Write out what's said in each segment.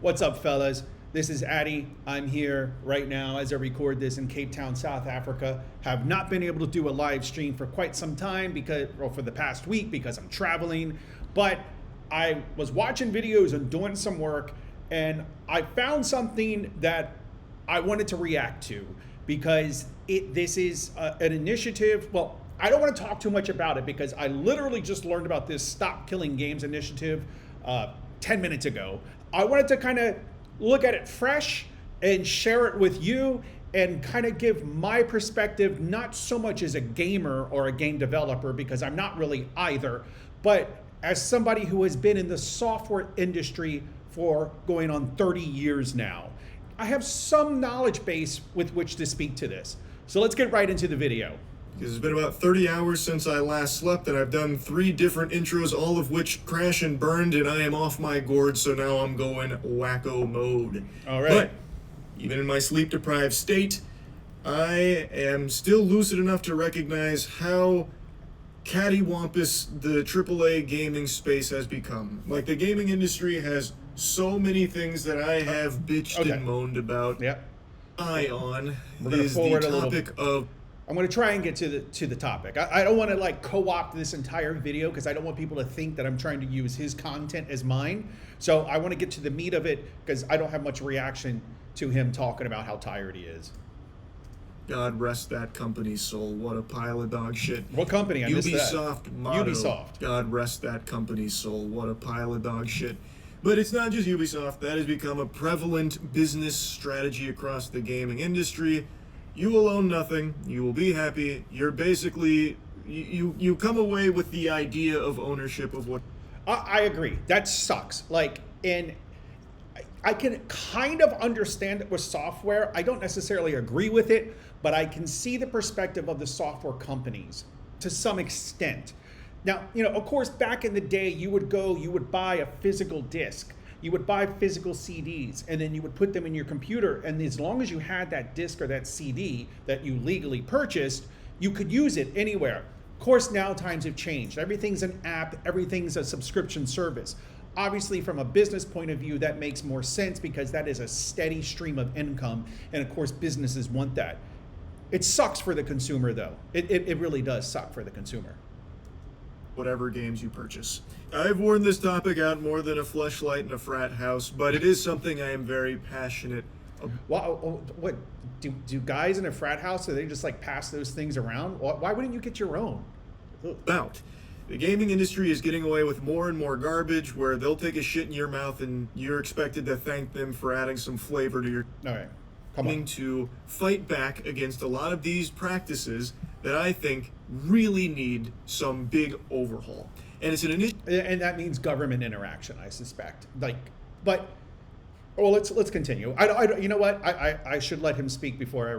What's up, fellas? This is Addy. I'm here right now as I record this in Cape Town, South Africa. Have not been able to do a live stream for quite some time for the past week because I'm traveling. But I was watching videos and doing some work, and I found something that I wanted to react to because this is an initiative. Well, I don't want to talk too much about it because I literally just learned about this Stop Killing Games initiative 10 minutes ago. I wanted to kind of look at it fresh and share it with you and kind of give my perspective, not so much as a gamer or a game developer, because I'm not really either, but as somebody who has been in the software industry for going on 30 years now. I have some knowledge base with which to speak to this. So let's get right into the video. Because it's been about 30 hours since I last slept, and I've done 3 different intros, all of which crash and burned, and I am off my gourd, so now I'm going wacko mode. All right. But even in my sleep-deprived state, I am still lucid enough to recognize how cattywampus the AAA gaming space has become. Like, the gaming industry has so many things that I have bitched and moaned about. Yep. Ion We're gonna is the forward a little. topic of... I'm going to try and get to the topic. I don't want to like co-opt this entire video because I don't want people to think that I'm trying to use his content as mine. So I want to get to the meat of it because I don't have much reaction to him talking about how tired he is. God rest that company's soul. What a pile of dog shit. What company? I missed that. Ubisoft motto. Ubisoft. God rest that company's soul. What a pile of dog shit. But it's not just Ubisoft. That has become a prevalent business strategy across the gaming industry. You will own nothing. You will be happy. You're basically, you come away with the idea of ownership of what... I agree. That sucks. Like, and I can kind of understand it with software. I don't necessarily agree with it, but I can see the perspective of the software companies to some extent. Now, of course, back in the day, you would buy a physical disc. You would buy physical CDs, and then you would put them in your computer, and as long as you had that disc or that CD that you legally purchased, you could use it anywhere. Of course, now times have changed. Everything's an app, everything's a subscription service. Obviously, from a business point of view, that makes more sense because that is a steady stream of income, and of course, businesses want that. It sucks for the consumer, though. It really does suck for the consumer. Whatever games you purchase. I've worn this topic out more than a fleshlight in a frat house, but it is something I am very passionate about. What do guys in a frat house, do they just like pass those things around? Why wouldn't you get your own? The gaming industry is getting away with more and more garbage where they'll take a shit in your mouth and you're expected to thank them for adding some flavor to your... All right, come on. To fight back against a lot of these practices that I think really need some big overhaul. And it's an initiative. And that means government interaction, I suspect. Let's continue. You know what? I should let him speak before I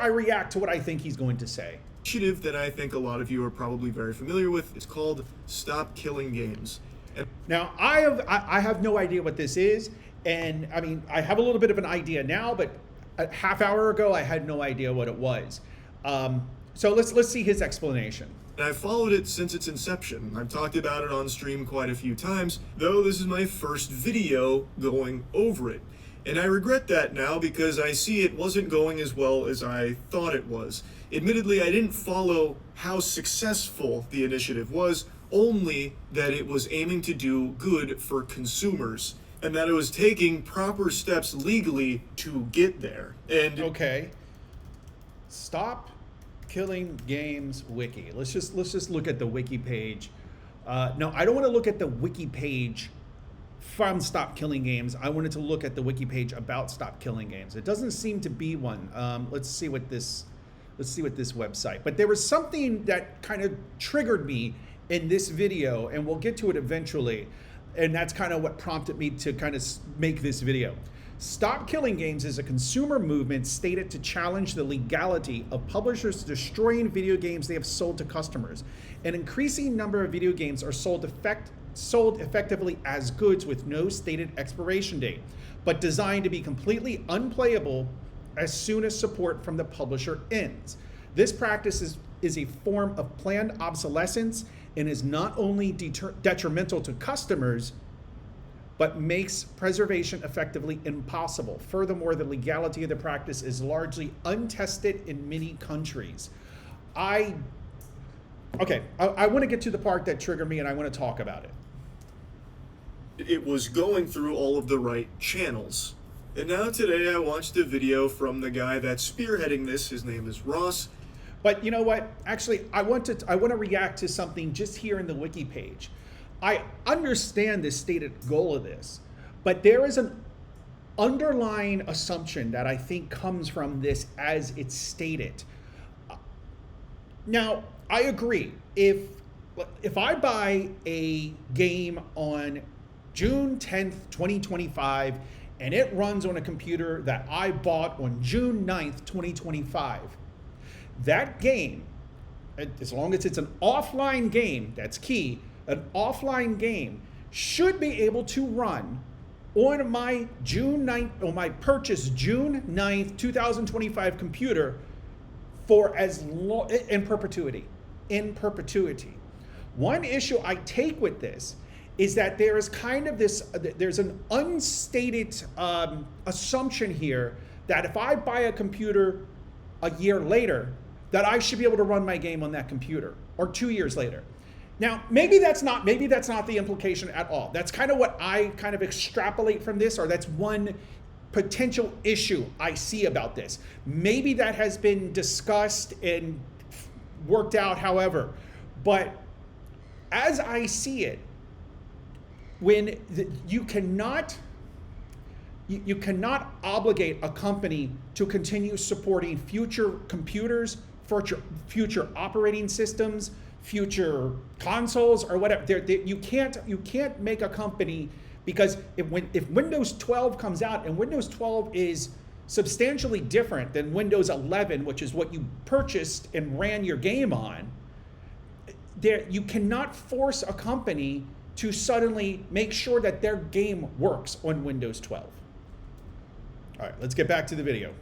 react to what I think he's going to say. Initiative that I think a lot of you are probably very familiar with. It's called Stop Killing Games. And now I have no idea what this is, and I mean I have a little bit of an idea now, but a half hour ago I had no idea what it was. So let's see his explanation. And I've followed it since its inception. I've talked about it on stream quite a few times, though this is my first video going over it. And I regret that now because I see it wasn't going as well as I thought it was. Admittedly, I didn't follow how successful the initiative was, only that it was aiming to do good for consumers, and that it was taking proper steps legally to get there. And okay. Stop Killing Games wiki. Let's just look at the wiki page. No, I don't want to look at the wiki page from Stop Killing Games. I wanted to look at the wiki page about Stop Killing Games. It doesn't seem to be one. Let's see what this website. But there was something that kind of triggered me in this video, and we'll get to it eventually. And that's kind of what prompted me to kind of make this video. Stop Killing Games is a consumer movement stated to challenge the legality of publishers destroying video games they have sold to customers. An increasing number of video games are sold effectively as goods with no stated expiration date, but designed to be completely unplayable as soon as support from the publisher ends. This practice is a form of planned obsolescence and is not only detrimental to customers, but makes preservation effectively impossible. Furthermore, the legality of the practice is largely untested in many countries. I want to get to the part that triggered me, and I want to talk about it. It was going through all of the right channels. And now today I watched a video from the guy that's spearheading this. His name is Ross. But you know what? Actually, I want to react to something just here in the wiki page. I understand the stated goal of this, but there is an underlying assumption that I think comes from this as it's stated. Now, I agree. If I buy a game on June 10th, 2025, and it runs on a computer that I bought on June 9th, 2025, that game, as long as it's an offline game, that's key, an offline game should be able to run on my June 9th, or my purchased June 9th, 2025 computer for as long, in perpetuity. One issue I take with this is that there is kind of this, there's an unstated assumption here that if I buy a computer a year later, that I should be able to run my game on that computer, or 2 years later. Now, maybe that's not the implication at all. That's kind of what I kind of extrapolate from this, or that's one potential issue I see about this. Maybe that has been discussed and worked out, however. But as I see it, when you cannot obligate a company to continue supporting future computers, future operating systems, future consoles, or whatever. You can't make a company, because if Windows 12 comes out, and Windows 12 is substantially different than Windows 11, which is what you purchased and ran your game on, you cannot force a company to suddenly make sure that their game works on Windows 12. All right, let's get back to the video.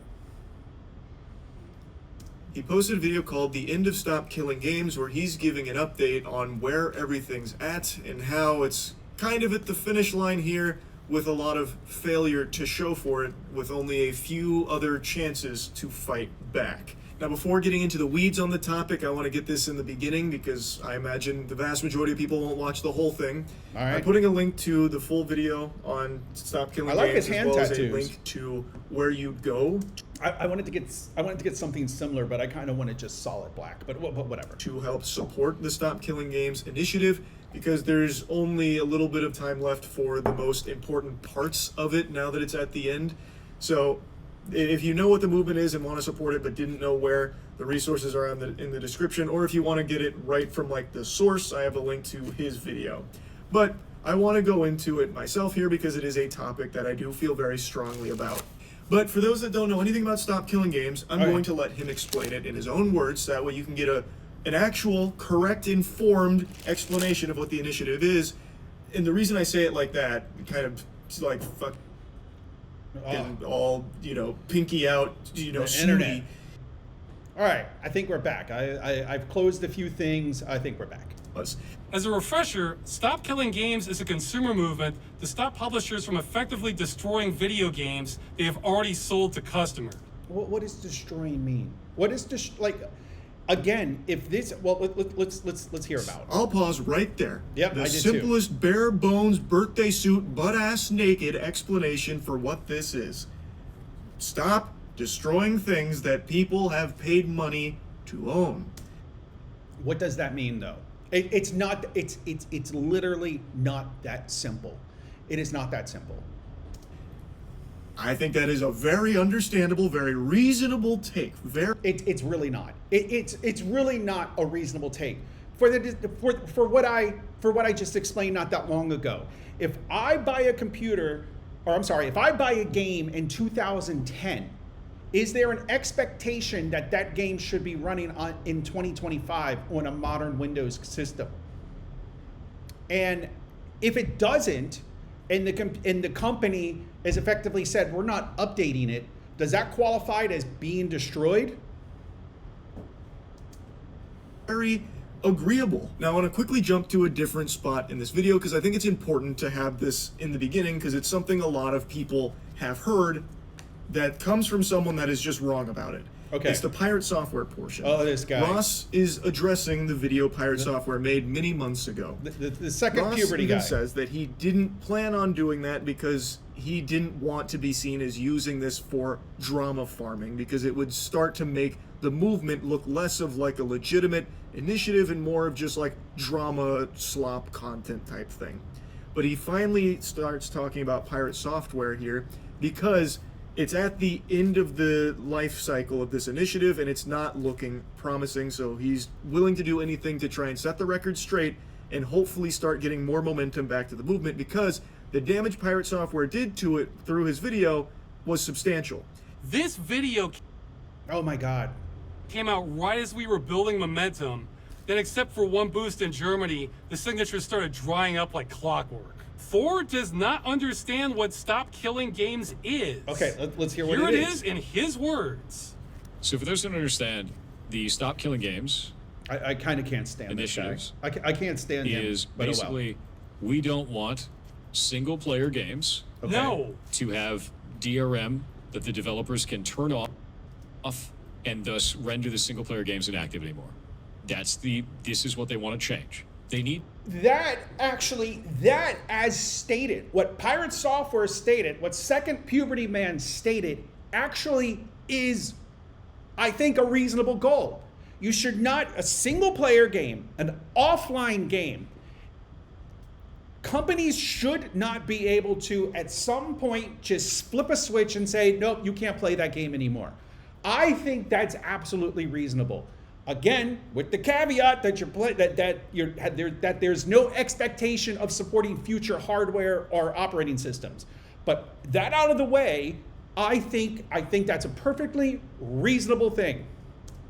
He posted a video called The End of Stop Killing Games, where he's giving an update on where everything's at and how it's kind of at the finish line here, with a lot of failure to show for it, with only a few other chances to fight back. Now, before getting into the weeds on the topic, I want to get this in the beginning, because I imagine the vast majority of people won't watch the whole thing. All right. I'm putting a link to the full video on Stop Killing Games, his hand as well as a tattoos. link to where you go I wanted to get something similar, but I kind of wanted just solid black. But whatever. to help support the Stop Killing Games initiative, because there's only a little bit of time left for the most important parts of it now that it's at the end. So if you know what the movement is and want to support it but didn't know where, the resources are in the description, or if you want to get it right from like the source, I have a link to his video. But I want to go into it myself here, because it is a topic that I do feel very strongly about. But for those that don't know anything about Stop Killing Games, I'm going to let him explain it in his own words, so that way you can get an actual, correct, informed explanation of what the initiative is. And the reason I say it like that, kind of like fuck, and all, pinky out, snooty. Internet. All right, I think we're back. I've closed a few things. I think we're back. As a refresher, Stop Killing Games is a consumer movement to stop publishers from effectively destroying video games they have already sold to customers. What does destroying mean? What is again? If this, let's hear about it. I'll pause right there. Yep, the I did simplest, bare bones, birthday suit, butt ass naked explanation for what this is. Stop destroying things that people have paid money to own. What does that mean, though? It's not. It's literally not that simple. It is not that simple. I think that is a very understandable, very reasonable take. It's really not. It's really not a reasonable take for what I just explained not that long ago. If I buy a computer, or I'm sorry, if I buy a game in 2010, is there an expectation that that game should be running in 2025 on a modern Windows system? And if it doesn't, and the company has effectively said we're not updating it, does that qualify as being destroyed? Very agreeable. Now I want to quickly jump to a different spot in this video because I think it's important to have this in the beginning because it's something a lot of people have heard that comes from someone that is just wrong about it. Okay. It's the pirate software portion. Oh, this guy. Ross is addressing the video pirate software made many months ago. The second Ross puberty even guy. says that he didn't plan on doing that because he didn't want to be seen as using this for drama farming because it would start to make the movement look less of like a legitimate initiative and more of just like drama slop content type thing. But he finally starts talking about pirate software here because it's at the end of the life cycle of this initiative and it's not looking promising, so he's willing to do anything to try and set the record straight and hopefully start getting more momentum back to the movement because the damage pirate software did to it through his video was substantial. This video Oh my God. came out right as we were building momentum. Then, except for one boost in Germany, the signatures started drying up like clockwork. Ford does not understand what Stop Killing Games is. Okay, let's hear what Here it it is. is in his words. So for those who don't understand, the Stop Killing Games I kind of can't stand Initiatives this guy. I can't stand him. is but oh well. basically we don't want single player games Okay. No. to have DRM that the developers can turn off and thus render the single player games inactive anymore. This is what they want to change. They need That as stated, what Pirate Software stated, what Second Puberty Man stated, actually is, I think, a reasonable goal. You should not, a single player game, an offline game, companies should not be able to, at some point, just flip a switch and say, nope, you can't play that game anymore. I think that's absolutely reasonable. Again, with the caveat that that there's no expectation of supporting future hardware or operating systems. But that out of the way, I think that's a perfectly reasonable thing.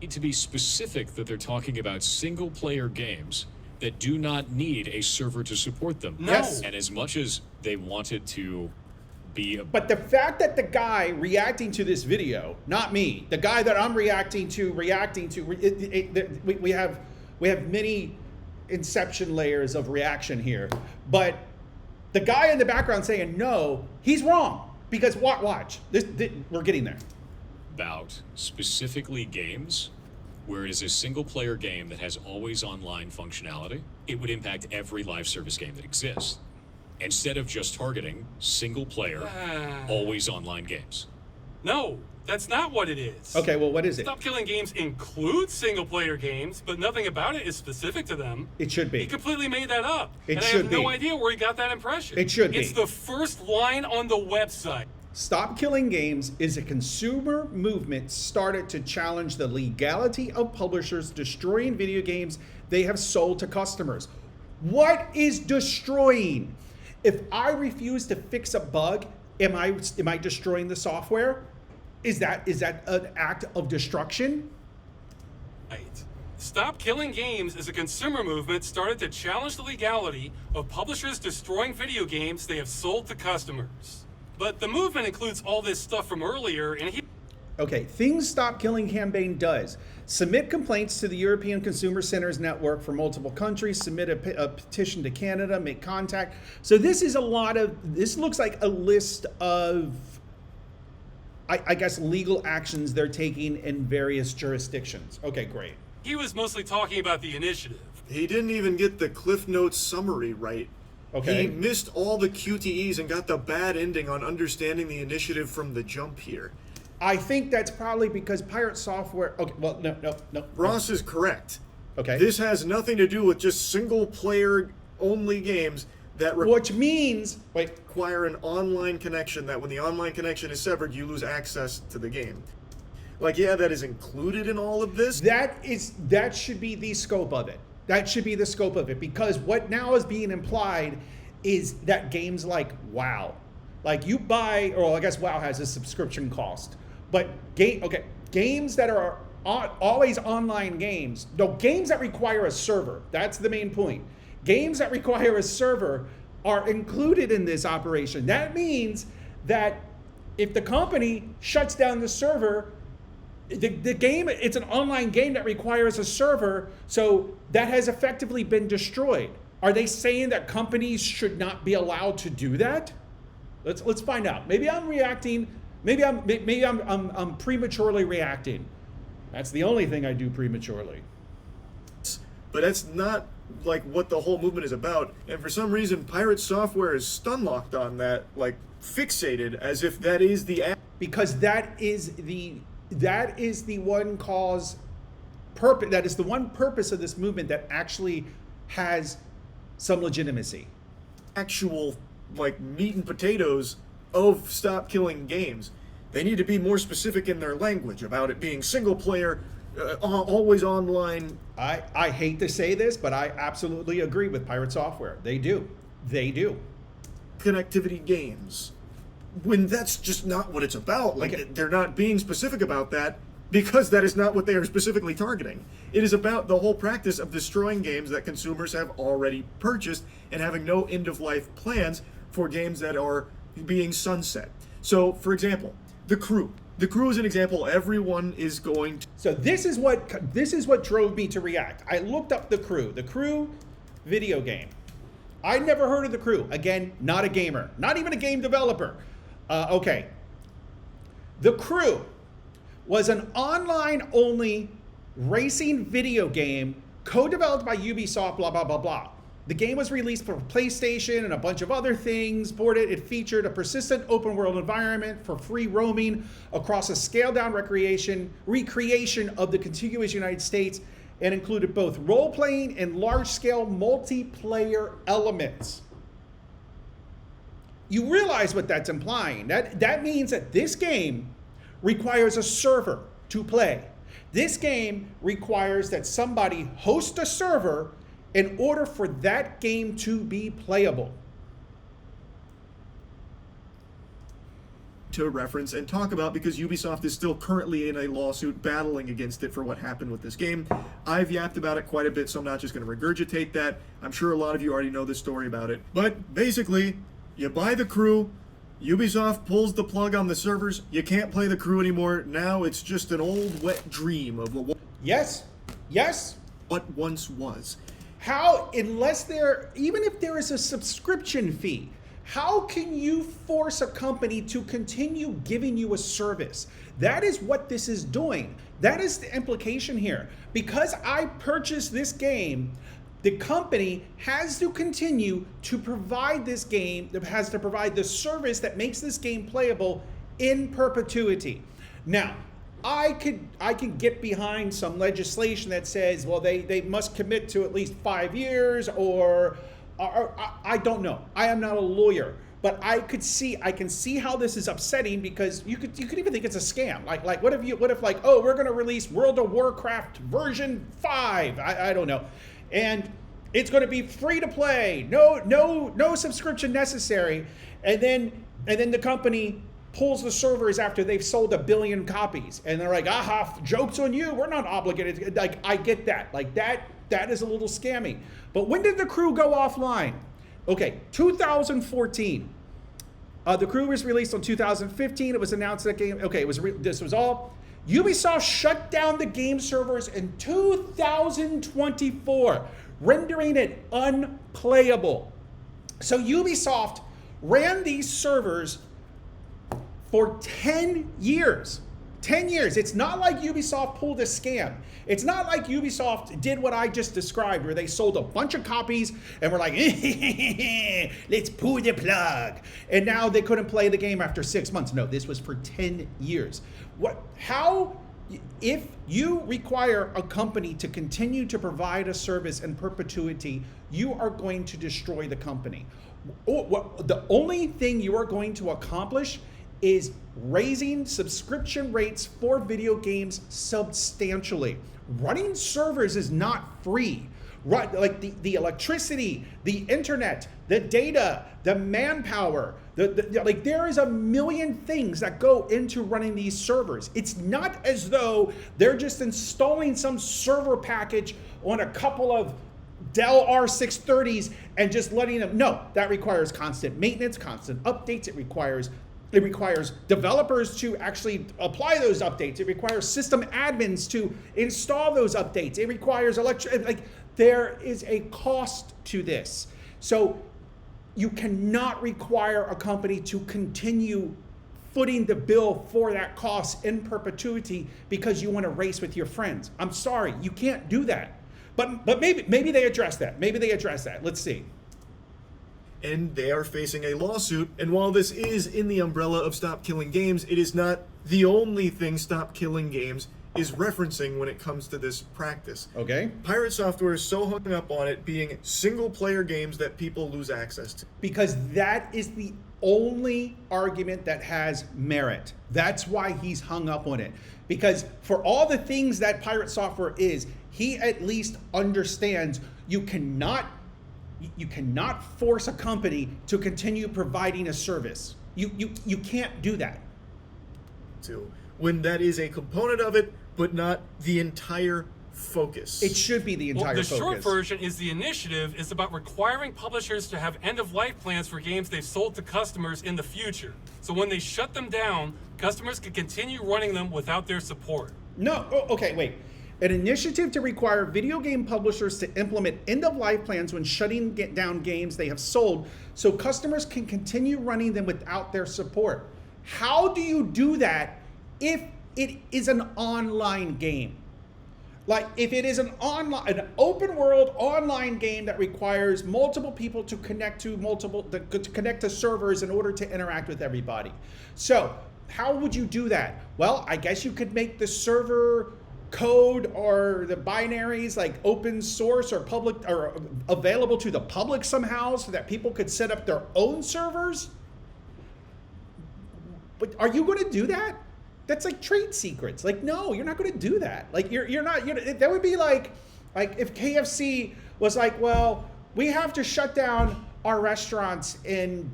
to be specific that they're talking about single player games that do not need a server to support them. No. Yes. And as much as they want it to be a But the fact that the guy reacting to this video, not me, the guy that I'm reacting to, we have many inception layers of reaction here. But the guy in the background saying no, he's wrong because watch, we're getting there. about specifically games where it is a single player game that has always online functionality, it would impact every live service game that exists. Instead of just targeting single player, always online games. No, that's not what it is. Okay, well, what is it? Stop Killing Games includes single player games, but nothing about it is specific to them. It should He be. completely made that up. It and I should have no be. idea where he got that impression. It should It's be. the first line on the website. Stop Killing Games is a consumer movement started to challenge the legality of publishers destroying video games they have sold to customers. What is destroying? If I refuse to fix a bug, am I destroying the software? Is that an act of destruction? Right. Stop Killing Games is a consumer movement started to challenge the legality of publishers destroying video games they have sold to customers. But the movement includes all this stuff from earlier, and Okay, things Stop Killing campaign does. Submit complaints to the European Consumer Centers Network for multiple countries, submit a petition to Canada, make contact. So this looks like a list of, I guess, legal actions they're taking in various jurisdictions. Okay, great. he was mostly talking about the initiative. He didn't even get the Cliff Notes summary right. Okay. He missed all the QTEs and got the bad ending on understanding the initiative from the jump here. I think that's probably because Pirate Software, okay, well, no. Ross is correct. Okay. This has nothing to do with just single player only games that Which means, wait, require an online connection, that when the online connection is severed, you lose access to the game. Like, yeah, that is included in all of this. that should be the scope of it. That should be the scope of it, because what now is being implied is that games like WoW, like you buy, or I guess WoW has a subscription cost, but games that are always online games, games that require a server, that's the main point. Games that require a server are included in this operation. That means that if the company shuts down the server, the game, it's an online game that requires a server, so that has effectively been destroyed. Are they saying that companies should not be allowed to do that? Let's find out. Maybe I'm reacting. Maybe I'm prematurely reacting. That's the only thing I do prematurely. But that's not like what the whole movement is about. And for some reason, Pirate Software is stun-locked on that, like fixated as if that is the Because that is the one cause purpose. That is the one purpose of this movement that actually has some legitimacy. actual like meat and potatoes of Stop Killing Games. They need to be more specific in their language about it being single player, always online. I hate to say this, but I absolutely agree with Pirate Software. They do. Connectivity games. When that's just not what it's about. Like, they're not being specific about that because that is not what they are specifically targeting. It is about the whole practice of destroying games that consumers have already purchased and having no end-of-life plans for games that are being sunset. So, for example, The Crew. The Crew is an example everyone is going to... So this is what drove me to react. I looked up The Crew video game. I'd never heard of The Crew. Again, not a gamer, not even a game developer. Okay. The Crew was an online-only racing video game co-developed by Ubisoft, blah, blah, blah, blah. The game was released for PlayStation and a bunch of other things. It featured a persistent open-world environment for free roaming across a scaled-down recreation of the contiguous United States and included both role-playing and large-scale multiplayer elements. You realize what that's implying. That means that this game requires a server to play. This game requires that somebody host a server in order for that game to be playable. To reference and talk about because Ubisoft is still currently in a lawsuit battling against it for what happened with this game. I've yapped about it quite a bit, so I'm not just going to regurgitate that. I'm sure a lot of you already know the story about it. But basically, you buy The Crew, Ubisoft pulls the plug on the servers, you can't play The Crew anymore. Now it's just an old wet dream of what what once was. How, even if there is a subscription fee, how can you force a company to continue giving you a service? That is what this is doing. That is the implication here. Because I purchased this game, the company has to continue to provide this game, has to provide the service that makes this game playable in perpetuity. Now, I can get behind some legislation that says, well, they must commit to at least 5 years or I don't know. I am not a lawyer, but I can see how this is upsetting because you could even think it's a scam. Like what if like, oh, we're going to release World of Warcraft version 5. I don't know. And it's going to be free to play. No subscription necessary. And then the company pulls the servers after they've sold 1 billion copies. And they're like, aha, joke's on you. We're not obligated. Like, I get that. Like, that is a little scammy. But when did The Crew go offline? Okay, 2014. The Crew was released in 2015. It was announced that game. Okay, this was all. Ubisoft shut down the game servers in 2024, rendering it unplayable. So Ubisoft ran these servers for 10 years. 10 years. It's not like Ubisoft pulled a scam. It's not like Ubisoft did what I just described, where they sold a bunch of copies and were like, let's pull the plug. And now they couldn't play the game after 6 months. No, this was for 10 years. If you require a company to continue to provide a service in perpetuity, you are going to destroy the company. The only thing you are going to accomplish is raising subscription rates for video games substantially. Running servers is not free. Right, like the electricity, the internet, the data, the manpower, like there is a million things that go into running these servers. It's not as though they're just installing some server package on a couple of Dell R630s and just letting them. No, that requires constant maintenance, constant updates. It requires It requires developers to actually apply those updates. It requires system admins to install those updates. It requires there is a cost to this. So you cannot require a company to continue footing the bill for that cost in perpetuity because you want to race with your friends. I'm sorry, you can't do that. But maybe they address that. Maybe they address that. Let's see. And they are facing a lawsuit. And while this is in the umbrella of Stop Killing Games, it is not the only thing Stop Killing Games is referencing when it comes to this practice. Okay. Pirate Software is so hung up on it being single-player games that people lose access to. Because that is the only argument that has merit. That's why he's hung up on it. Because for all the things that Pirate Software is, he at least understands you cannot force a company to continue providing a service. You can't do that. When that is a component of it, but not the entire focus. It should be the entire the focus. short version is the initiative is about requiring publishers to have end-of-life plans for games they've sold to customers in the future. So when they shut them down, customers can continue running them without their support. No, okay, wait. An initiative to require video game publishers to implement end-of-life plans when shutting down games they have sold so customers can continue running them without their support. How do you do that if it is an online game? Like if it is an open world online game that requires multiple people to connect to servers in order to interact with everybody. So how would you do that? Well, I guess you could make the server code or the binaries like open source or public or available to the public somehow so that people could set up their own servers. But are you going to do that? That's like trade secrets. Like, no, you're not going to do that. Like, that would be like if KFC was like, well, we have to shut down our restaurants in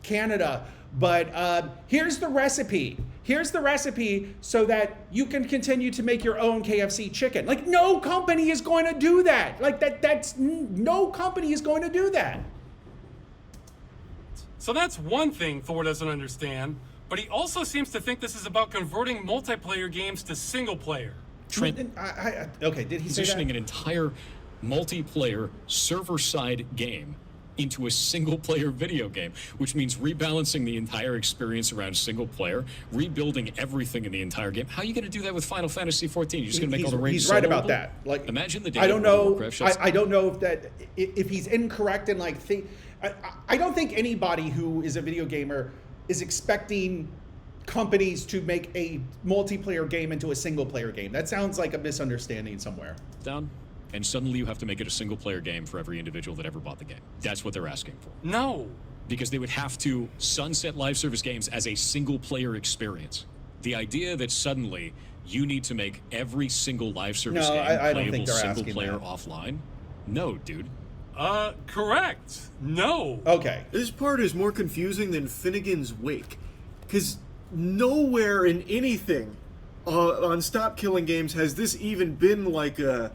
Canada, but here's the recipe. Here's the recipe so that you can continue to make your own KFC chicken. Like, no company is going to do that. Like, no company is going to do that. So that's one thing Thor doesn't understand, but he also seems to think this is about converting multiplayer games to single player. Okay, did he say that? Positioning an entire multiplayer server-side game into a single-player video game, which means rebalancing the entire experience around single player, rebuilding everything in the entire game. How are you going to do that with Final Fantasy XIV? You're just going to make all the raids He's right soloable? about that. Like, imagine the day I don't World of know. Warcraft shuts I don't know if he's incorrect in like I don't think anybody who is a video gamer is expecting companies to make a multiplayer game into a single player game. That sounds like a misunderstanding somewhere. down, and suddenly you have to make it a single-player game for every individual that ever bought the game. That's what they're asking for. No. Because they would have to sunset live service games as a single-player experience. The idea that suddenly you need to make every single live service game I don't think playable they're asking single-player that. offline? No, dude. Correct. No. Okay. This part is more confusing than Finnegan's Wake, because nowhere in anything on Stop Killing Games has this even been like a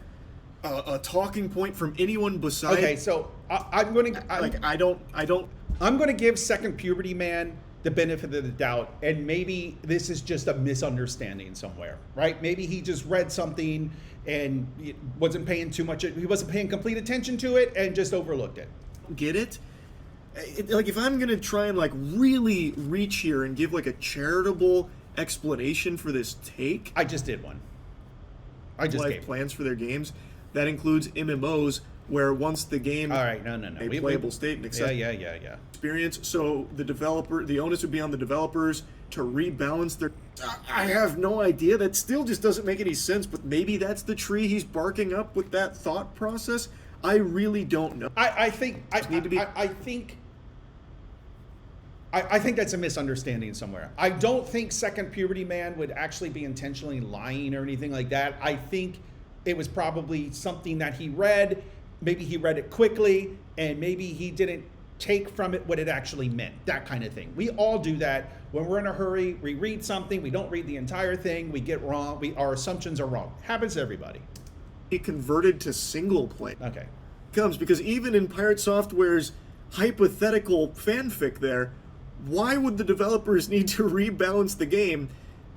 talking point from anyone besides. Okay, so I'm going to I don't. I'm going to give Second Puberty Man the benefit of the doubt, and maybe this is just a misunderstanding somewhere, right? Maybe he just read something and he wasn't paying complete attention to it and just overlooked it. Get it? Like, if I'm gonna try and like really reach here and give like a charitable explanation for this take, I just did one. I just like gave. plans for their games, that includes MMOs, where once the game All right, no. a playable state and accessible Yeah. experience, so the onus would be on the developers to rebalance their. I have no idea. That still just doesn't make any sense. But maybe that's the tree he's barking up with that thought process. I really don't know. I think need to be- I think that's a misunderstanding somewhere. I don't think Second Puberty Man would actually be intentionally lying or anything like that. I think it was probably something that he read. Maybe he read it quickly, and maybe he didn't take from it what it actually meant. That kind of thing. We all do that when we're in a hurry. We read something, we don't read the entire thing, we get wrong. Our assumptions are wrong. Happens to everybody. It converted to single play. Okay. Because even in Pirate Software's hypothetical fanfic there, Why would the developers need to rebalance the game?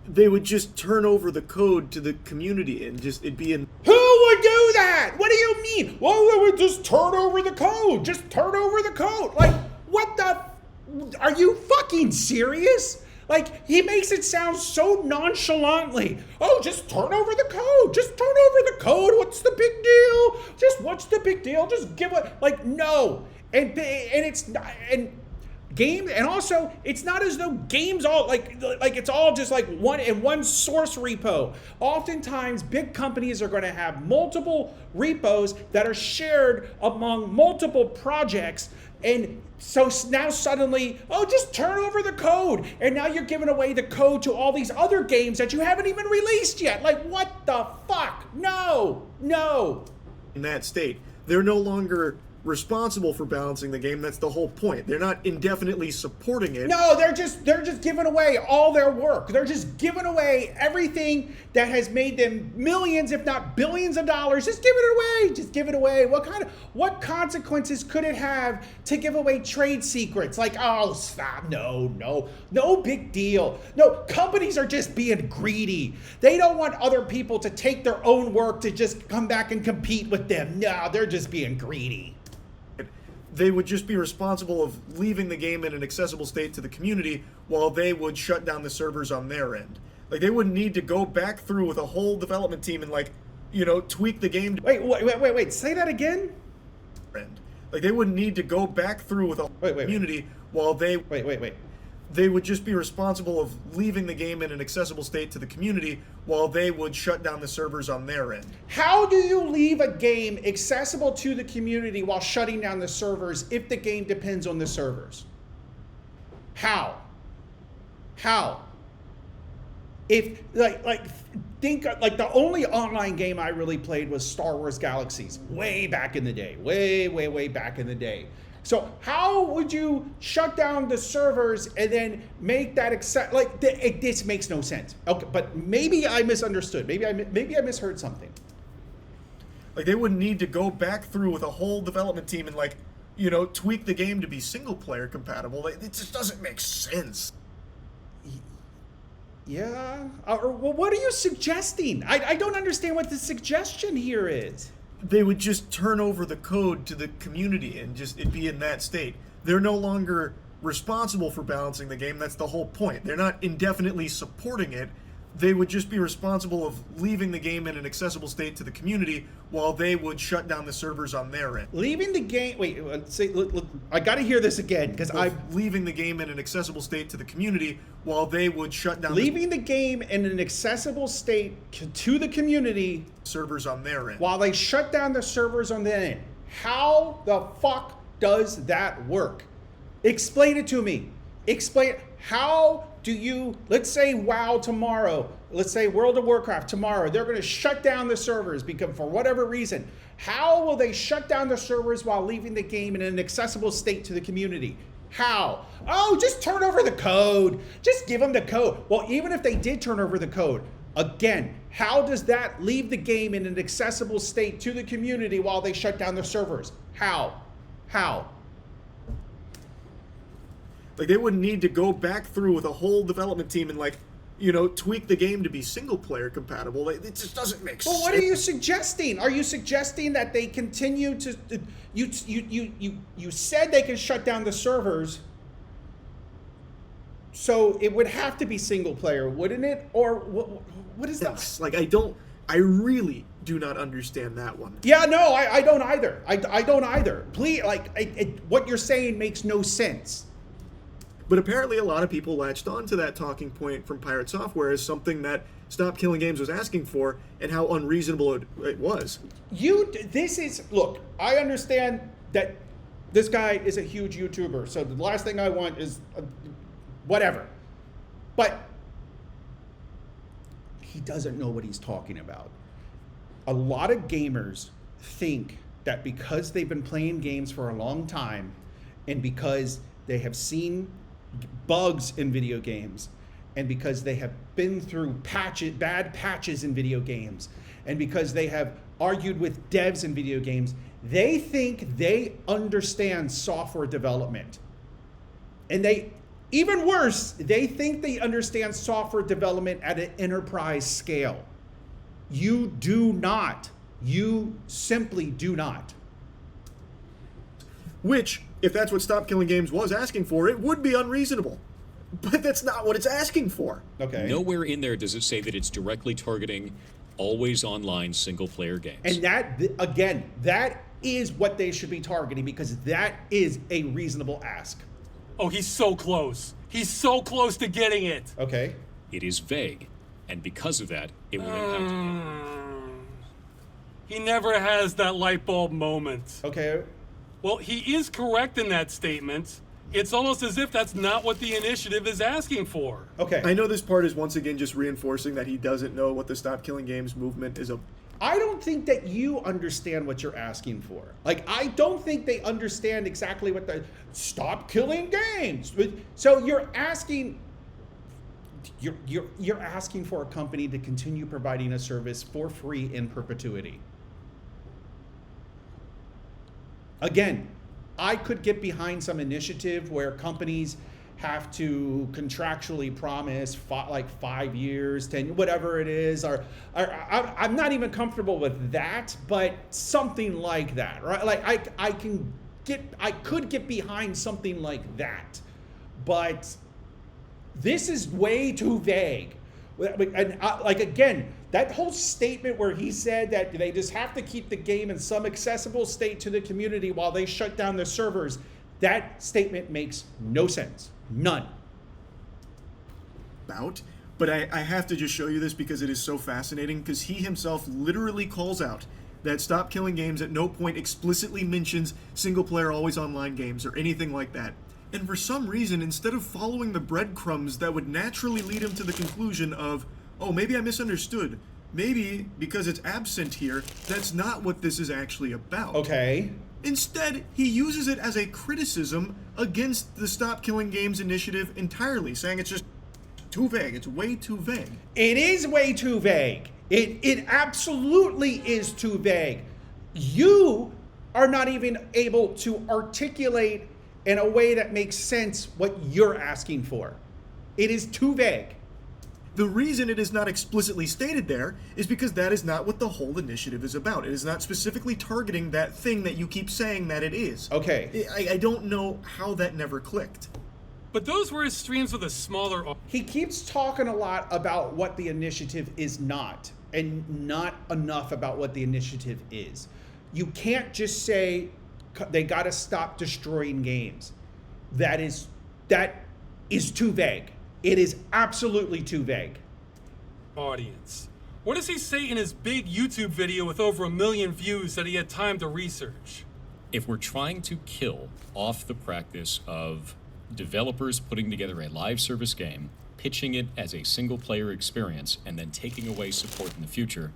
They would just turn over the code to the community and just it'd be in. Who would do that? What do you mean? Well, they would just turn over the code. Just turn over the code. Like, what the? Are you fucking serious? Like, he makes it sound so nonchalantly. Oh, just turn over the code. Just turn over the code. What's the big deal? What's the big deal? Just give it. Like, no. And it's not. And games, and also it's not as though games all like it's all just like one source repo. Oftentimes big companies are going to have multiple repos that are shared among multiple projects, and so now suddenly, oh, just turn over the code, and now you're giving away the code to all these other games that you haven't even released yet. Like, what the fuck? No. In that state, they're no longer responsible for balancing the game. That's the whole point. They're not indefinitely supporting it. No, they're just giving away all their work. They're just giving away everything that has made them millions, if not billions of dollars. Just give it away. Just give it away. What consequences could it have to give away trade secrets? Like, oh, stop. No big deal. No, companies are just being greedy. They don't want other people to take their own work to just come back and compete with them. No, they're just being greedy. They would just be responsible of leaving the game in an accessible state to the community while they would shut down the servers on their end. Like, they wouldn't need to go back through with a whole development team and, like, tweak the game. Wait, say that again? Like, they wouldn't need to go back through with a community while they... Wait. They would just be responsible of leaving the game in an accessible state to the community while they would shut down the servers on their end. How do you leave a game accessible to the community while shutting down the servers if the game depends on the servers? How? If think like the only online game I really played was Star Wars Galaxies way back in the day, way back in the day. So how would you shut down the servers and then make that this makes no sense. Okay, but maybe I misunderstood. Maybe I misheard something. Like, they wouldn't need to go back through with a whole development team and, like, tweak the game to be single player compatible. It just doesn't make sense. Yeah. Well, what are you suggesting? I don't understand what the suggestion here is. They would just turn over the code to the community and just it'd be in that state. They're no longer responsible for balancing the game. That's the whole point. They're not indefinitely supporting it. They would just be responsible of leaving the game in an accessible state to the community while they would shut down the servers on their end. Leaving the game... Wait, I got to hear this again, because leaving the game in an accessible state to the community while they would shut down... Leaving the game in an accessible state to the community... servers on their end. While they shut down the servers on their end. How the fuck does that work? Explain it to me. Explain... How do you, let's say WoW tomorrow, let's say World of Warcraft tomorrow, they're going to shut down the servers because for whatever reason. How will they shut down the servers while leaving the game in an accessible state to the community? How? Oh, just turn over the code. Just give them the code. Well, even if they did turn over the code, again, how does that leave the game in an accessible state to the community while they shut down the servers? How? Like, they wouldn't need to go back through with a whole development team and, like, tweak the game to be single player compatible. It just doesn't make sense. Well, what are you suggesting? Are you suggesting that they continue to... You said they can shut down the servers, so it would have to be single player, wouldn't it? Or what is that? Like, I really do not understand that one. Yeah, no, I don't either. I don't either. Please, what you're saying makes no sense. But apparently a lot of people latched on to that talking point from Pirate Software as something that Stop Killing Games was asking for and how unreasonable it was. Look, I understand that this guy is a huge YouTuber, so the last thing I want is whatever. But he doesn't know what he's talking about. A lot of gamers think that because they've been playing games for a long time and because they have seen bugs in video games and because they have been through bad patches in video games and because they have argued with devs in video games, they think they understand software development. And Even worse, they think they understand software development at an enterprise scale. You do not. You simply do not. Which, if that's what Stop Killing Games was asking for, it would be unreasonable. But that's not what it's asking for. Okay. Nowhere in there does it say that it's directly targeting always online single player games. And that, again, that is what they should be targeting, because that is a reasonable ask. Oh, he's so close. He's so close to getting it. Okay. It is vague, and because of that, it will impact. He never has that light bulb moment. Okay. Well, he is correct in that statement. It's almost as if that's not what the initiative is asking for. Okay. I know this part is once again just reinforcing that he doesn't know what the Stop Killing Games movement is about. I don't think that you understand what you're asking for. Like, I don't think they understand exactly what the Stop Killing Games. So you're asking, you're asking for a company to continue providing a service for free in perpetuity. Again, I could get behind some initiative where companies have to contractually promise 5 years, 10, whatever it is, or I'm not even comfortable with that, but something like that, right? Like I could get behind something like that, but this is way too vague. And again, that whole statement where he said that they just have to keep the game in some accessible state to the community while they shut down their servers, that statement makes no sense. None. But I have to just show you this because it is so fascinating, because he himself literally calls out that Stop Killing Games at no point explicitly mentions single-player always online games or anything like that. And for some reason, instead of following the breadcrumbs that would naturally lead him to the conclusion of, oh, maybe I misunderstood. Maybe, because it's absent here, that's not what this is actually about. Okay. Instead, he uses it as a criticism against the Stop Killing Games initiative entirely, saying it's just too vague. It's way too vague. It is way too vague. It absolutely is too vague. You are not even able to articulate in a way that makes sense what you're asking for. It is too vague. The reason it is not explicitly stated there is because that is not what the whole initiative is about. It is not specifically targeting that thing that you keep saying that it is. Okay. I don't know how that never clicked. But those were his streams with a smaller. He keeps talking a lot about what the initiative is not, and not enough about what the initiative is. You can't just say they got to stop destroying games. That is too vague. It is absolutely too vague. Audience. What does he say in his big YouTube video with over 1 million views that he had time to research? If we're trying to kill off the practice of developers putting together a live service game, pitching it as a single player experience, and then taking away support in the future.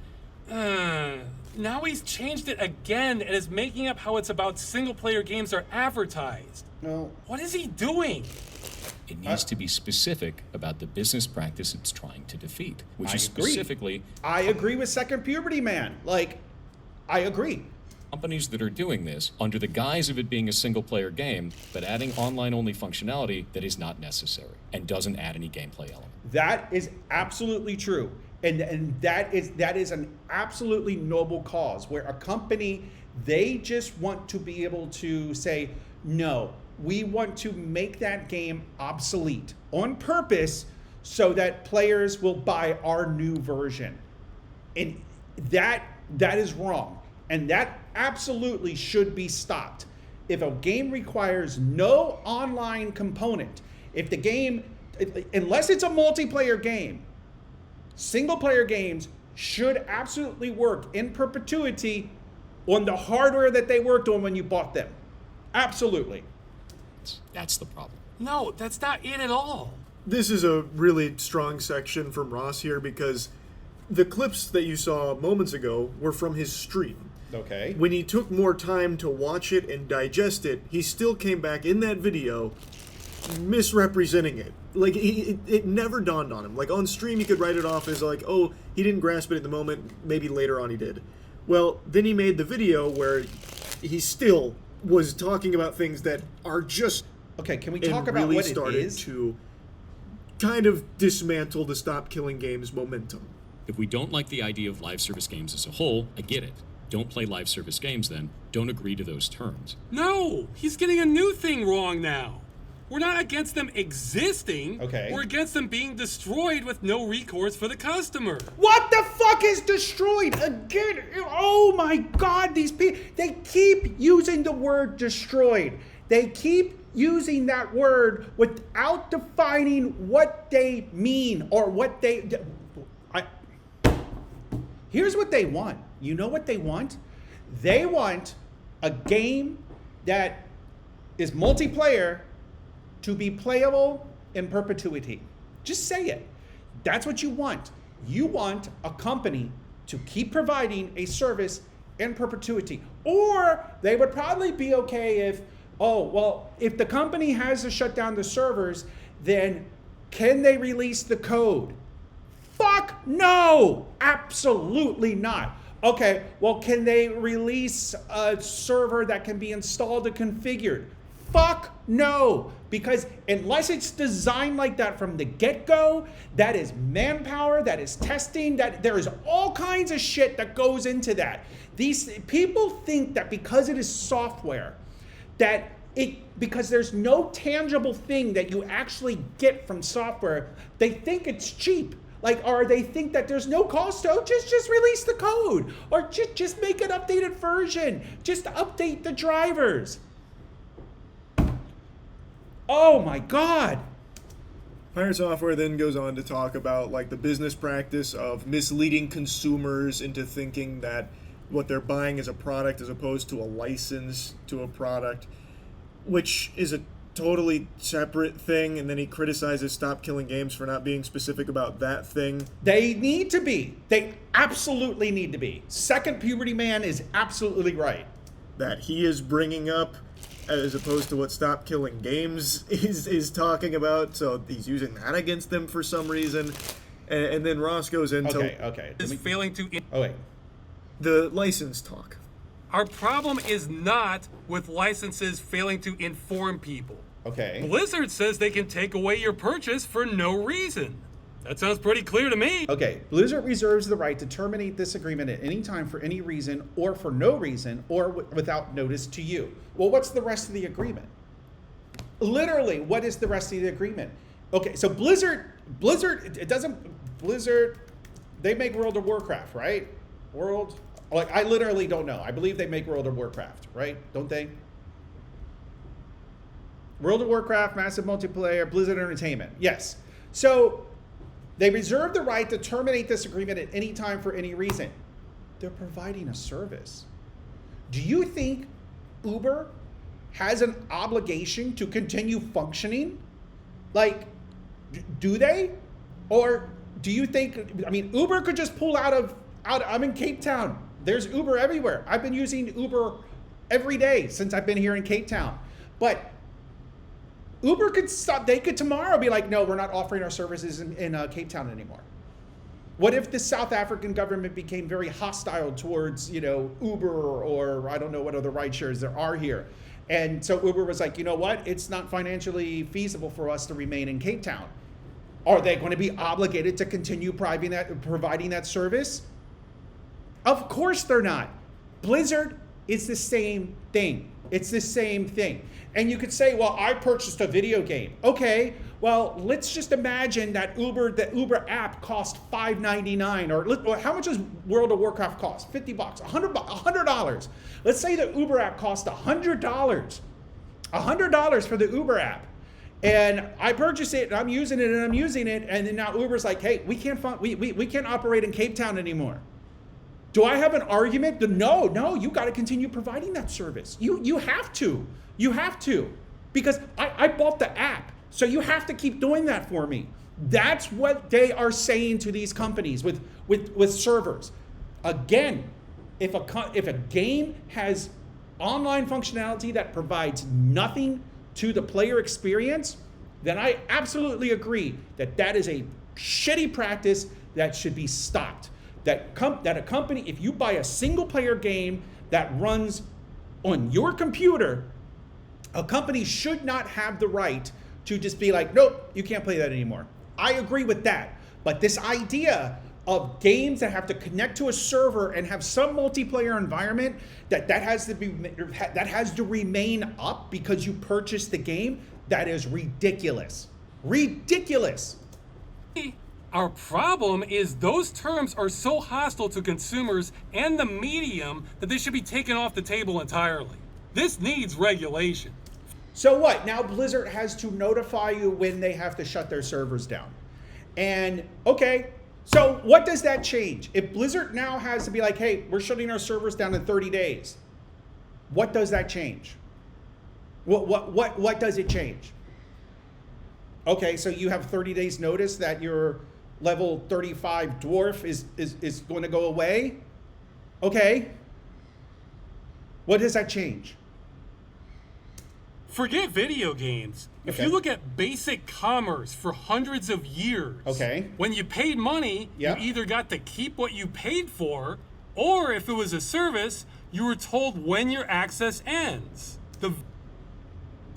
Now he's changed it again and is making up how it's about single player games are advertised. No. What is he doing? It needs to be specific about the business practice it's trying to defeat, which I is agree. specifically I agree with Second Puberty Man. I agree. companies that are doing this under the guise of it being a single player game, but adding online only functionality that is not necessary and doesn't add any gameplay element. That is absolutely true. And that is an absolutely noble cause, where a company, they just want to be able to say, no, we want to make that game obsolete on purpose so that players will buy our new version. And that is wrong. And that absolutely should be stopped. If a game requires no online component, if the game, unless it's a multiplayer game, single player games should absolutely work in perpetuity on the hardware that they worked on when you bought them. Absolutely. That's the problem. No, that's not it at all. This is a really strong section from Ross here, because the clips that you saw moments ago were from his stream. Okay. When he took more time to watch it and digest it, he still came back in that video misrepresenting it. Like, it never dawned on him. Like, on stream, he could write it off as like, oh, he didn't grasp it at the moment, maybe later on he did. Well, then he made the video where he still was talking about things that are just Okay, can we and talk about really what it started is? to kind of dismantle the Stop Killing Games momentum. If we don't like the idea of live service games as a whole, I get it. Don't play live service games then. Don't agree to those terms. No, he's getting a new thing wrong now. We're not against them existing. Okay. We're against them being destroyed with no recourse for the customer. What the fuck is destroyed? Again, oh my god, these people, they keep using the word destroyed. They keep using that word without defining what they mean or what they... Here's what they want. You know what they want? They want a game that is multiplayer to be playable in perpetuity. Just say it. That's what you want. You want a company to keep providing a service in perpetuity. Or they would probably be okay if, oh, well, if the company has to shut down the servers, then can they release the code? Fuck no! Absolutely not. Okay, well, can they release a server that can be installed and configured? Fuck no! Because unless it's designed like that from the get-go, that is manpower, that is testing, that there is all kinds of shit that goes into that. These people think that because it is software, because there's no tangible thing that you actually get from software, they think it's cheap. Or they think that there's no cost to just release the code, or just make an updated version, just update the drivers. Oh my God. Pirate Software then goes on to talk about like the business practice of misleading consumers into thinking that what they're buying is a product as opposed to a license to a product, which is a totally separate thing. And then he criticizes Stop Killing Games for not being specific about that thing. They need to be. They absolutely need to be. Second Puberty Man is absolutely right. That he is bringing up as opposed to what Stop Killing Games is talking about. So he's using that against them for some reason. And then Ross goes into Okay. Is failing to... Oh, wait. the license talk. Our problem is not with licenses failing to inform people. Okay. Blizzard says they can take away your purchase for no reason. That sounds pretty clear to me. Okay. Blizzard reserves the right to terminate this agreement at any time for any reason or for no reason or without notice to you. Well, what's the rest of the agreement? Literally, what is the rest of the agreement? Okay, so Blizzard, they make World of Warcraft, right? I literally don't know. I believe they make World of Warcraft, right? Don't they? World of Warcraft, massive multiplayer, Blizzard Entertainment. Yes. So they reserve the right to terminate this agreement at any time for any reason. They're providing a service. Do you think Uber has an obligation to continue functioning? Do they? Or do you think, Uber could just pull out, I'm in Cape Town. There's Uber everywhere. I've been using Uber every day since I've been here in Cape Town. But Uber could stop, they could tomorrow be like, no, we're not offering our services in Cape Town anymore. What if the South African government became very hostile towards, Uber or I don't know what other rideshares there are here. And so Uber was like, you know what? It's not financially feasible for us to remain in Cape Town. Are they going to be obligated to continue providing that service? Of course they're not. Blizzard is the same thing. It's the same thing. And you could say, well, I purchased a video game. Okay, well, let's just imagine that the Uber app cost $5.99, or how much does World of Warcraft cost? $50, $100. Let's say the Uber app cost $100. $100 for the Uber app. And I purchase it, and I'm using it, and then now Uber's like, hey, we can't operate in Cape Town anymore. Do I have an argument? No, you got to continue providing that service. You have to. You have to. Because I bought the app, so you have to keep doing that for me. That's what they are saying to these companies with servers. Again, if a game has online functionality that provides nothing to the player experience, then I absolutely agree that is a shitty practice that should be stopped. That a company, if you buy a single player game that runs on your computer, A company should not have the right to just be like, nope, you can't play that anymore. I agree with that. But this idea of games that have to connect to a server and have some multiplayer environment that has to remain up because you purchased the game, that is ridiculous. Ridiculous. Our problem is those terms are so hostile to consumers and the medium that they should be taken off the table entirely. This needs regulation. So what? Now Blizzard has to notify you when they have to shut their servers down. And okay, so what does that change? If Blizzard now has to be like, hey, we're shutting our servers down in 30 days, what does that change? What does it change? Okay, so you have 30 days notice that your level 35 dwarf is going to go away. Okay. What does that change? Forget video games. If Okay. you look at basic commerce for hundreds of years, Okay. when you paid money, Yeah. you either got to keep what you paid for, or if it was a service, you were told when your access ends.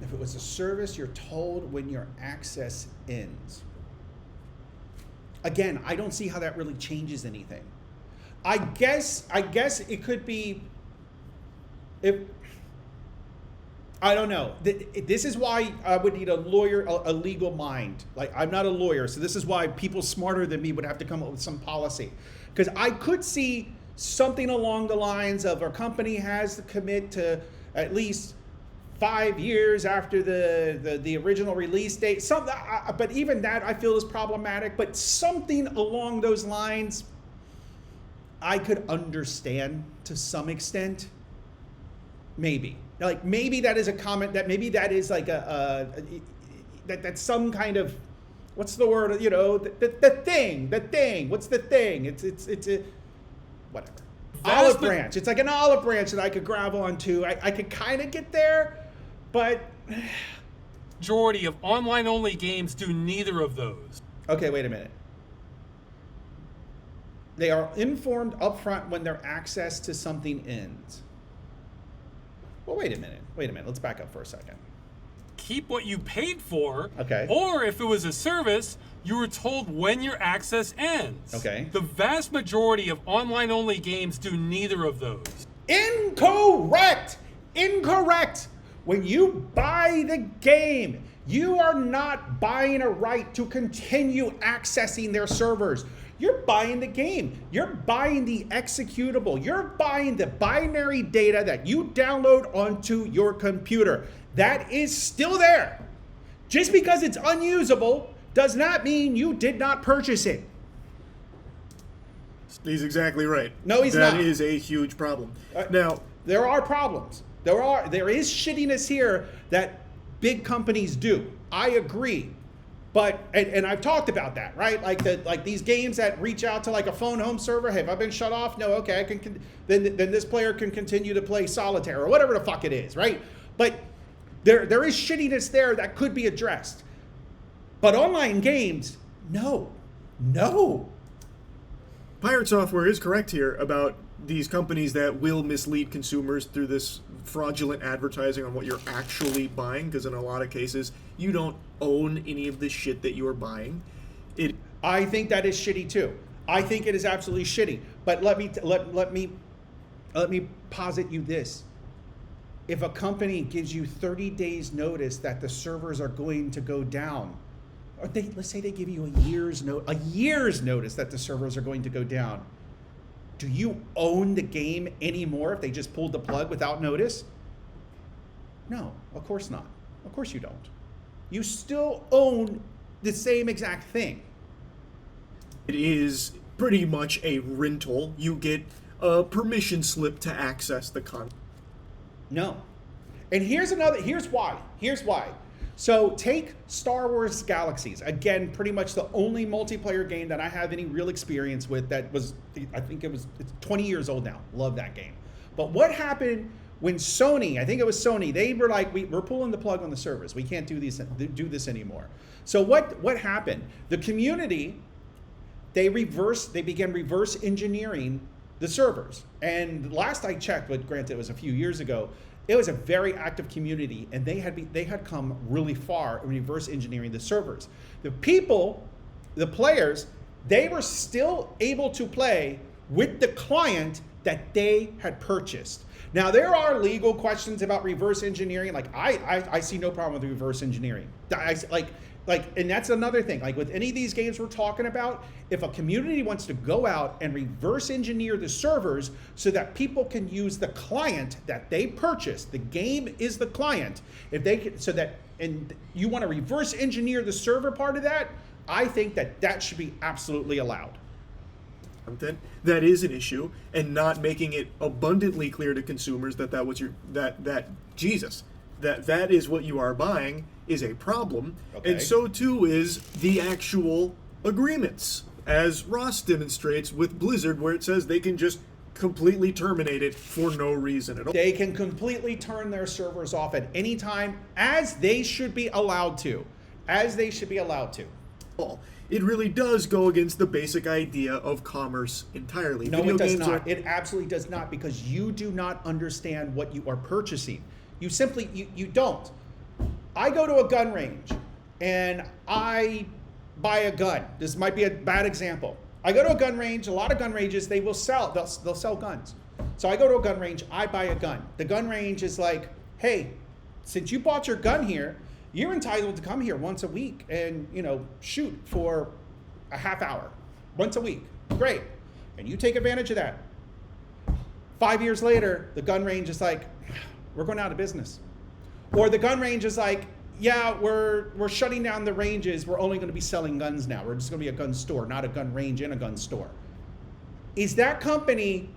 If it was a service, you're told when your access ends. Again, I don't see how that really changes anything. I guess it could be if I don't know. This is why I would need a lawyer, a legal mind. Like, I'm not a lawyer, so this is why people smarter than me would have to come up with some policy. Because I could see something along the lines of a company has to commit to at least 5 years after the original release date. But even that I feel is problematic. But something along those lines, I could understand to some extent. Maybe. Like, maybe that is a comment that maybe that is like that's some kind of, what's the word, you know, the thing, what's the thing? It's a, whatever. Olive branch. It's like an olive branch that I could grab onto. I could kind of get there, but. Majority of online-only games do neither of those. Okay, wait a minute. They are informed upfront when their access to something ends. Well, wait a minute. Let's back up for a second. Keep what you paid for. Okay. Or if it was a service, you were told when your access ends. Okay. The vast majority of online-only games do neither of those. Incorrect! Incorrect! When you buy the game, you are not buying a right to continue accessing their servers. You're buying the game. You're buying the executable. You're buying the binary data that you download onto your computer. That is still there. Just because it's unusable does not mean you did not purchase it. He's exactly right. No, he's not. That is a huge problem. Now, There are problems. There is shittiness here that big companies do. I agree. But and I've talked about that, right? Like these games that reach out to like a phone home server. Have I been shut off? No, okay. I can then this player can continue to play solitaire or whatever the fuck it is, right? But there is shittiness there that could be addressed. But online games, no. Pirate Software is correct here about these companies that will mislead consumers through this fraudulent advertising on what you're actually buying, because in a lot of cases, you don't own any of the shit that you're buying. I think that is shitty too. I think it is absolutely shitty. But let me posit you this. If a company gives you 30 days notice that the servers are going to go down, or let's say they give you a year's notice that the servers are going to go down, do you own the game anymore if they just pulled the plug without notice? No, of course not. Of course you don't. You still own the same exact thing. It is pretty much a rental. You get a permission slip to access the content. No. And here's why. So take Star Wars Galaxies. Again, pretty much the only multiplayer game that I have any real experience with that was, it's 20 years old now. Love that game. But what happened when Sony, I think it was Sony, they were like, we're pulling the plug on the servers. We can't do this anymore. So what happened? The community, they began reverse engineering the servers. And last I checked, but granted it was a few years ago, it was a very active community, and they had come really far in reverse engineering the servers. The people, the players, they were still able to play with the client that they had purchased. Now, there are legal questions about reverse engineering. Like, I see no problem with reverse engineering. And that's another thing. Like, with any of these games we're talking about, if a community wants to go out and reverse engineer the servers so that people can use the client that they purchased, the game is the client. If they can, and you want to reverse engineer the server part of that, I think that should be absolutely allowed. Content that is an issue, and not making it abundantly clear to consumers that that is what you are buying is a problem. Okay. And so too is the actual agreements, as Ross demonstrates with Blizzard, where it says they can just completely terminate it for no reason at all. They can completely turn their servers off at any time, as they should be allowed to. It really does go against the basic idea of commerce entirely. No, Video it does games not. are- It absolutely does not, because you do not understand what you are purchasing. You simply, you don't. I go to a gun range and I buy a gun. This might be a bad example. I go to a gun range, a lot of gun ranges, they'll sell guns. So I go to a gun range, I buy a gun. The gun range is like, hey, since you bought your gun here, you're entitled to come here once a week and, shoot for a half hour, once a week. Great. And you take advantage of that. 5 years later, the gun range is like, we're going out of business. Or the gun range is like, yeah, we're shutting down the ranges. We're only going to be selling guns now. We're just going to be a gun store, not a gun range and a gun store. Is that company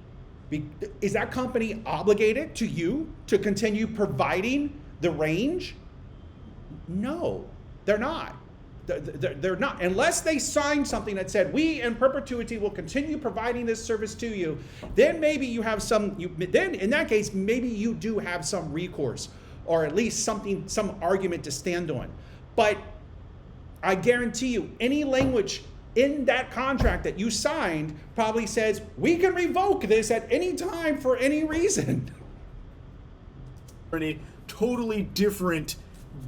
obligated to you to continue providing the range? No, they're not. They're not. Unless they sign something that said, we in perpetuity will continue providing this service to you, then maybe you have then in that case, maybe you do have some recourse, or at least some argument to stand on. But I guarantee you, any language in that contract that you signed probably says, we can revoke this at any time for any reason. A totally different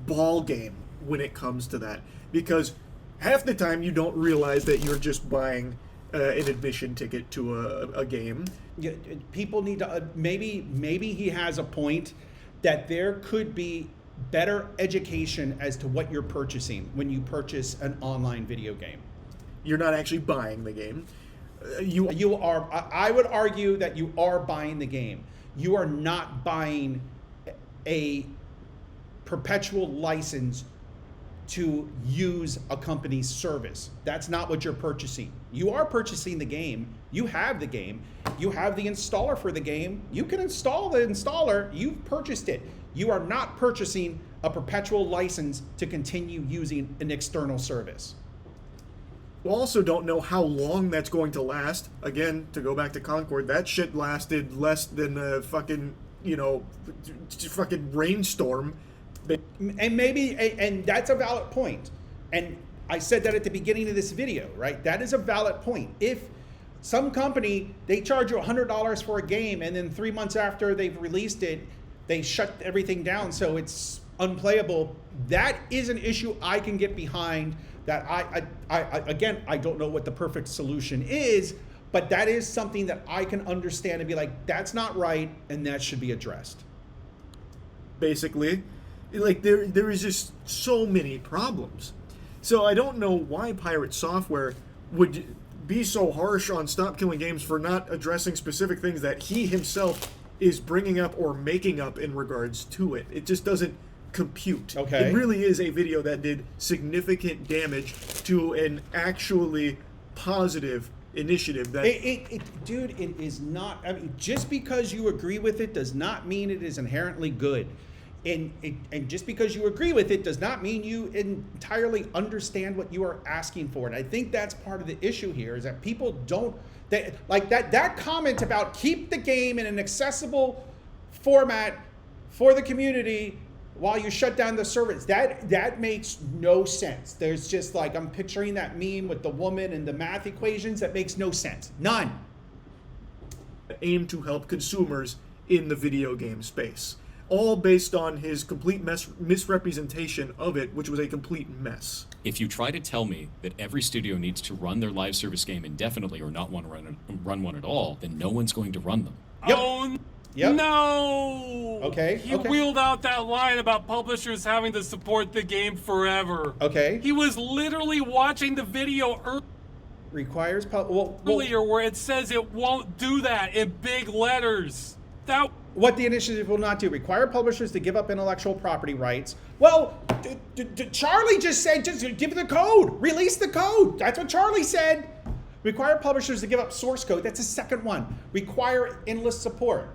ball game when it comes to that, because half the time you don't realize that you're just buying an admission ticket to a game. Yeah, people need to maybe he has a point that there could be better education as to what you're purchasing when you purchase an online video game. You're not actually buying the game. You are. I would argue that you are buying the game. You are not buying a perpetual license to use a company's service. That's not what you're purchasing. You are purchasing the game. You have the game. You have the installer for the game. You can install the installer. You've purchased it. You are not purchasing a perpetual license to continue using an external service. You also don't know how long that's going to last. Again, to go back to Concord, that shit lasted less than a fucking rainstorm. And that's a valid point. And I said that at the beginning of this video, right? That is a valid point. If some company, they charge you $100 for a game, and then 3 months after they've released it, they shut everything down so it's unplayable, that is an issue I can get behind. That I don't know what the perfect solution is, but that is something that I can understand and be like, that's not right, and that should be addressed. Basically, like there is just so many problems. So I don't know why Pirate Software would be so harsh on Stop Killing Games for not addressing specific things that he himself is bringing up or making up in regards to it. It just doesn't compute. Okay. It really is a video that did significant damage to an actually positive initiative that Dude, it is not. I mean, just because you agree with it does not mean it is inherently good. And just because you agree with it does not mean you entirely understand what you are asking for. And I think that's part of the issue here, is that people don't, like that comment about keep the game in an accessible format for the community while you shut down the servers. That makes no sense. There's just like, I'm picturing that meme with the woman and the math equations. That makes no sense. None. aim to help consumers in the video game space. all based on his complete misrepresentation of it, which was a complete mess. If you try to tell me that every studio needs to run their live service game indefinitely or not want to run one at all, then no one's going to run them. Yep. Oh, Yep. no! Okay, He okay. wheeled out that line about publishers having to support the game forever. Okay. He was literally watching the video Requires well, earlier where it says it won't do that in big letters. That what the initiative will not do: require publishers to give up intellectual property rights. Well, Charlie just said, just give the code, release the code. That's what Charlie said. Require publishers to give up source code. That's the second one. Require endless support.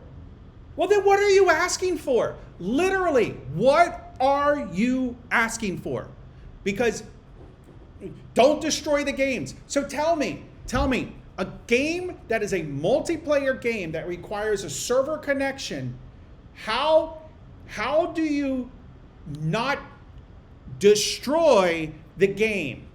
Well, then what are you asking for? Literally, what are you asking for? Because don't destroy the games. So tell me, a game that is a multiplayer game that requires a server connection, how do you not destroy the game?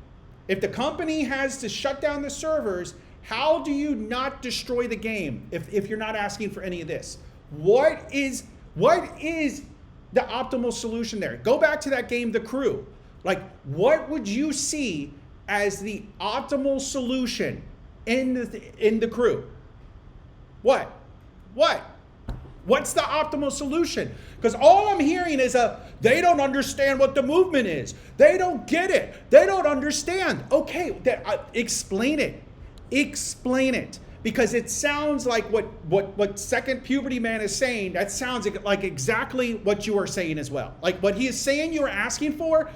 If the company has to shut down the servers, how do you not destroy the game if you're not asking for any of this? What is the optimal solution there? Go back to that game, The Crew. Like, what would you see as the optimal solution in the Crew? What? What's the optimal solution? Because all I'm hearing is they don't understand what the movement is. They don't get it. They don't understand. Okay, explain it. Explain it. Because it sounds like what Second Puberty Man is saying, that sounds like exactly what you are saying as well. Like what he is saying you are asking for,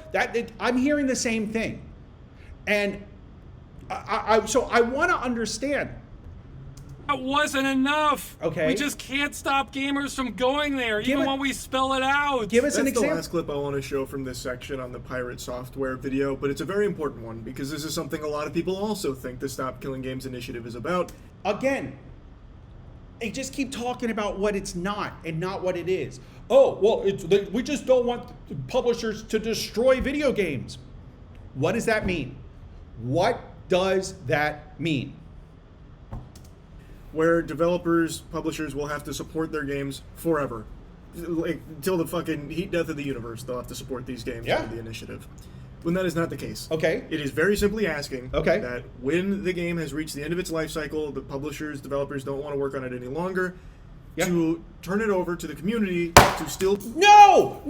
I'm hearing the same thing. And so I want to understand. That wasn't enough. Okay. We just can't stop gamers from going there, even when we spell it out. Give us an That's the example. last clip I want to show from this section on the pirate software video, but it's a very important one because this is something a lot of people also think the Stop Killing Games initiative is about. Again, they just keep talking about what it's not and not what it is. Oh, well, we just don't want publishers to destroy video games. What does that mean? What does that mean? Where developers, publishers will have to support their games forever. Like, until the fucking heat death of the universe, they'll have to support these games Yeah. under the initiative. When that is not the case. Okay. It is very simply asking Okay. that when the game has reached the end of its life cycle, the publishers, developers don't want to work on it any longer, Yeah. to turn it over to the community to still... No!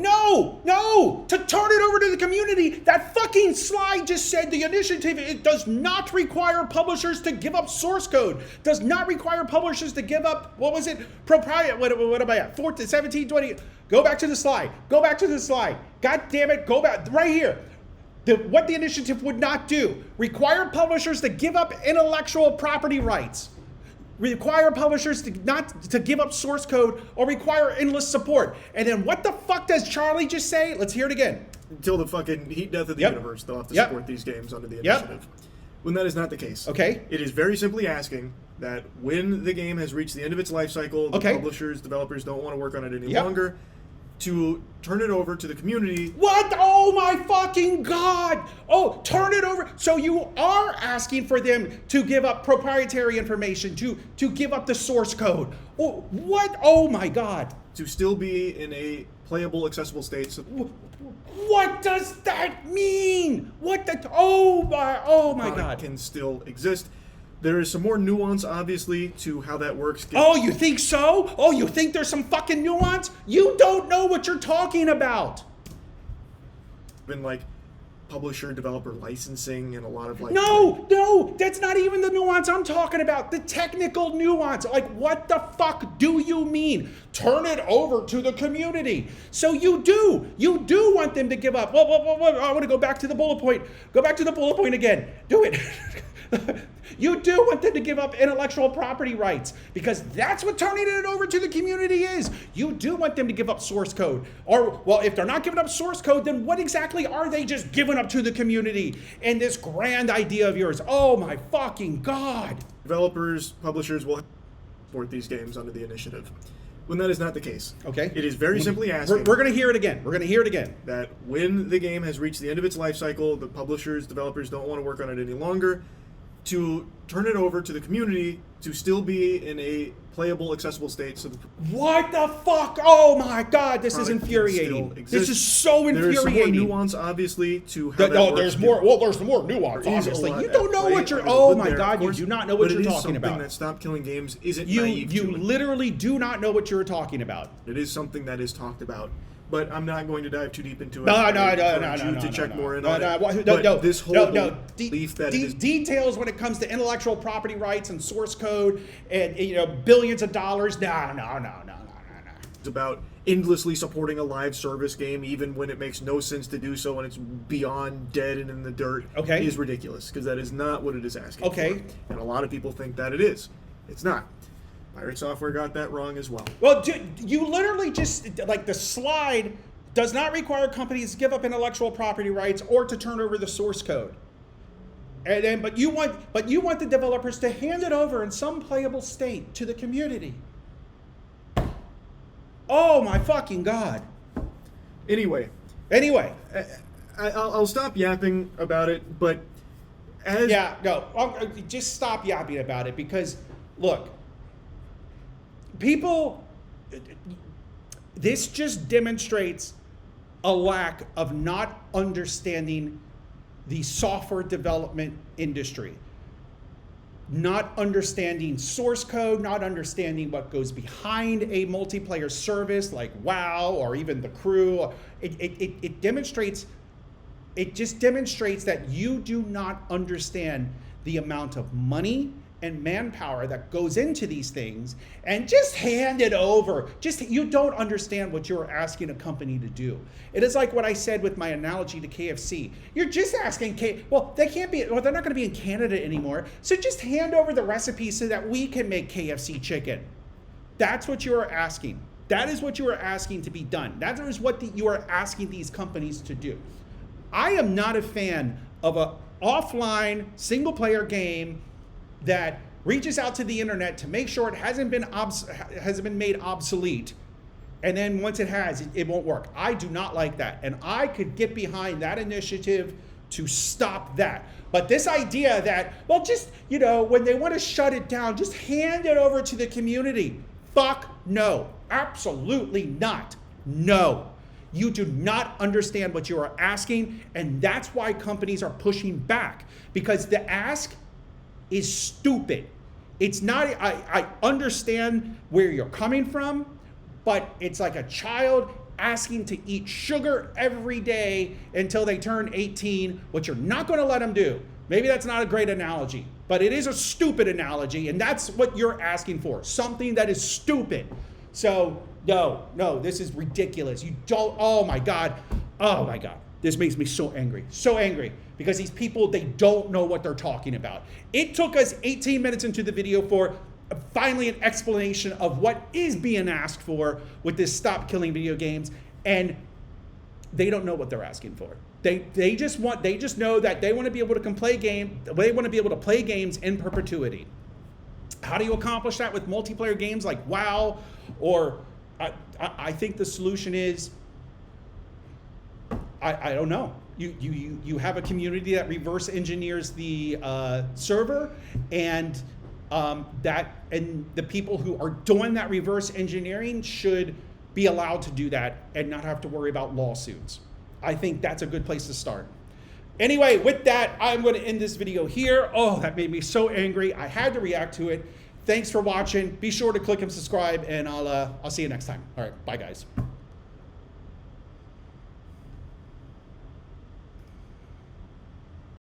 To turn it over to the community. That fucking slide just said the initiative, it does not require publishers to give up source code. Does not require publishers to give up, what was it? Proprietary, what am I at? 14, 17, 20. Go back to the slide. God damn it, go back, right here. What the initiative would not do. Require publishers to give up intellectual property rights. Require publishers to give up source code or require endless support. And then what the fuck does Charlie just say? Let's hear it again. Until the fucking heat death of the Yep. universe, they'll have to Yep. support these games under the Yep. initiative. When that is not the case. Okay. It is very simply asking that when the game has reached the end of its life cycle, the Okay. publishers, developers don't want to work on it any Yep. longer, to turn it over to the community. What? Oh my fucking God. Oh, turn it over. So you are asking for them to give up proprietary information, to give up the source code. Oh, what? Oh my God. To still be in a playable, accessible state. So What does that mean? Oh my product God. can still exist. There is some more nuance, obviously, to how that works. Oh, you think so? Oh, you think there's some fucking nuance? You don't know what you're talking about. Been like publisher developer licensing and a lot of like No, that's not even the nuance I'm talking about. The technical nuance. Like, what the fuck do you mean? Turn it over to the community. So you do want them to give up. Whoa, I want to go back to the bullet point. Go back to the bullet point again. Do it. You do want them to give up intellectual property rights because that's what turning it over to the community is. You do want them to give up source code. Or, well, if they're not giving up source code, then what exactly are they just giving up to the community and this grand idea of yours? Oh my fucking God. developers, publishers will support these games under the initiative. When that is not the case. Okay. It is very simply asking We're going to hear it again. that when the game has reached the end of its life cycle, the publishers, developers don't want to work on it any longer, to turn it over to the community to still be in a playable, accessible state. So the What the fuck? Oh my god, this is product can infuriating. still This exist. is so There's some more infuriating. nuance, obviously, to how No, that works. there's more. Well, there's more nuance. There is a Obviously, lot you at don't know play what you're. under the Oh hood my there, of god, you course, do not know what but you're it is talking something about. that Stop Killing Games isn't You naive to it. literally do not know what you're talking about. It is something that is talked about, but I'm not going to dive too deep into it. No, I no, encourage you to check more in on it. No, But this whole belief that it is details when it comes to intellectual property rights and source code and billions of dollars. No. about endlessly supporting a live service game, even when it makes no sense to do so and it's beyond dead and in the dirt, Okay. is ridiculous because that is not what it is asking Okay. for. And a lot of people think that it is. It's not. Pirate Software got that wrong as well. Well, you literally just like the slide does not require companies to give up intellectual property rights or to turn over the source code. And then, but you want the developers to hand it over in some playable state to the community. Oh my fucking god! Anyway, I'll stop yapping about it, but as just stop yapping about it because look, people. This just demonstrates a lack of not understanding the software development industry, not understanding source code, not understanding what goes behind a multiplayer service like WoW or even the Crew. It just demonstrates that you do not understand the amount of money and manpower that goes into these things, and just hand it over. You don't understand what you're asking a company to do. It is like what I said with my analogy to KFC. You're just asking they're not going to be in Canada anymore, so just hand over the recipe so that we can make KFC chicken. That's what you are asking. That is what you are asking to be done. That is what you are asking these companies to do. I am not a fan of an offline single-player game that reaches out to the internet to make sure it hasn't been made obsolete, and then once it has, it won't work. I do not like that, and I could get behind that initiative to stop that. But this idea that, when they want to shut it down, just hand it over to the community. Fuck no. Absolutely not. No. You do not understand what you are asking, and that's why companies are pushing back, because the ask is stupid. It's not, I understand where you're coming from, but it's like a child asking to eat sugar every day until they turn 18, which you're not going to let them do. Maybe that's not a great analogy, but it is a stupid analogy, and that's what you're asking for, something that is stupid. So, no, this is ridiculous. You don't, oh my God. This makes me so angry because these people, they don't know what they're talking about. It took us 18 minutes into the video for finally an explanation of what is being asked for with this Stop Killing Video Games, and they don't know what they're asking for. They just know that they want to be able to play games in perpetuity. How do you accomplish that with multiplayer games like WoW? Or I think the solution is, I don't know. You have a community that reverse engineers the server, and the people who are doing that reverse engineering should be allowed to do that and not have to worry about lawsuits. I think that's a good place to start. Anyway, with that, I'm going to end this video here. Oh, that made me so angry. I had to react to it. Thanks for watching. Be sure to click and subscribe, and I'll see you next time. All right, bye guys.